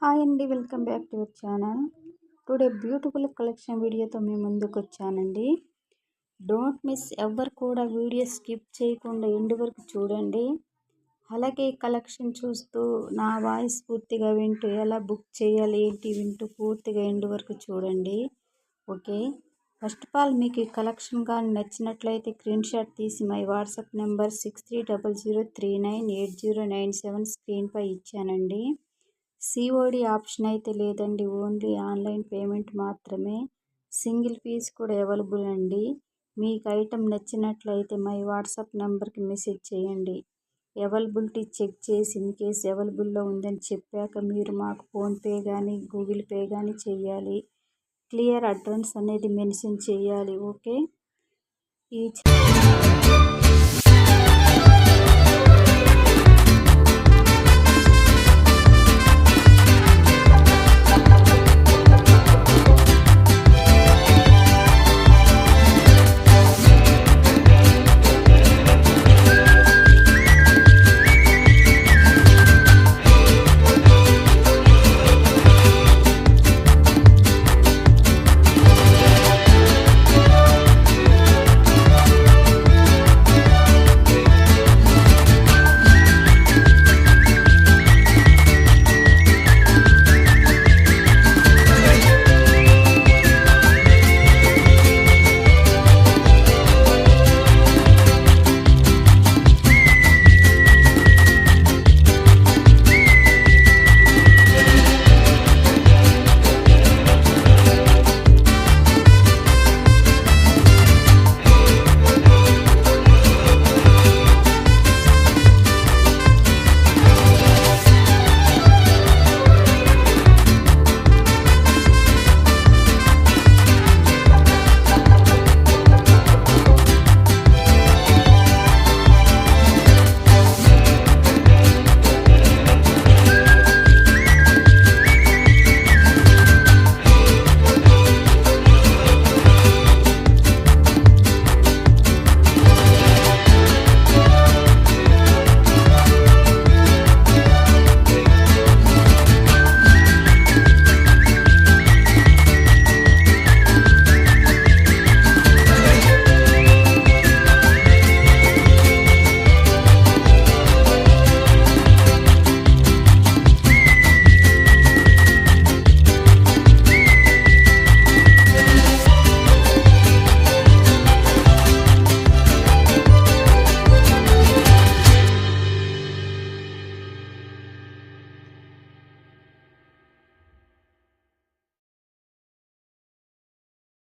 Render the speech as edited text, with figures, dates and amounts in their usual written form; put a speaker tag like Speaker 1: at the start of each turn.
Speaker 1: Hi అండి, welcome back to our channel. Today beautiful collection వీడియోతో మేము ముందుకు వచ్చానండి. డోంట్ మిస్, ఎవరు కూడా వీడియో స్కిప్ చేయకుండా ఎండ్ వరకు చూడండి. అలాగే కలెక్షన్ చూస్తూ నా వాయిస్ పూర్తిగా వింటూ ఎలా బుక్ చేయాలి ఏంటి వింటూ పూర్తిగా ఎండ్ వరకు చూడండి. ఓకే, ఫస్ట్ ఆఫ్ ఆల్ మీకు ఈ కలెక్షన్ కానీ నచ్చినట్లయితే స్క్రీన్ షాట్ తీసి మై వాట్సాప్ నెంబర్ 6300398097 స్క్రీన్పై ఇచ్చానండి. సిఓడి ఆప్షన్ అయితే లేదండి, ఓన్లీ ఆన్లైన్ పేమెంట్ మాత్రమే. సింగిల్ పీస్ కూడా అవైలబుల్ అండి. మీకు ఐటెం నచ్చినట్లయితే మై వాట్సాప్ నెంబర్కి మెసేజ్ చేయండి. అవైలబిలిటీ చెక్ చేసి ఇన్ కేస్ అవైలబుల్లో ఉందని చెప్పాక మీరు మాకు ఫోన్పే కానీ గూగుల్ పే కానీ చేయాలి. క్లియర్ అడ్రస్ అనేది మెన్షన్ చేయాలి. ఓకే, ఈ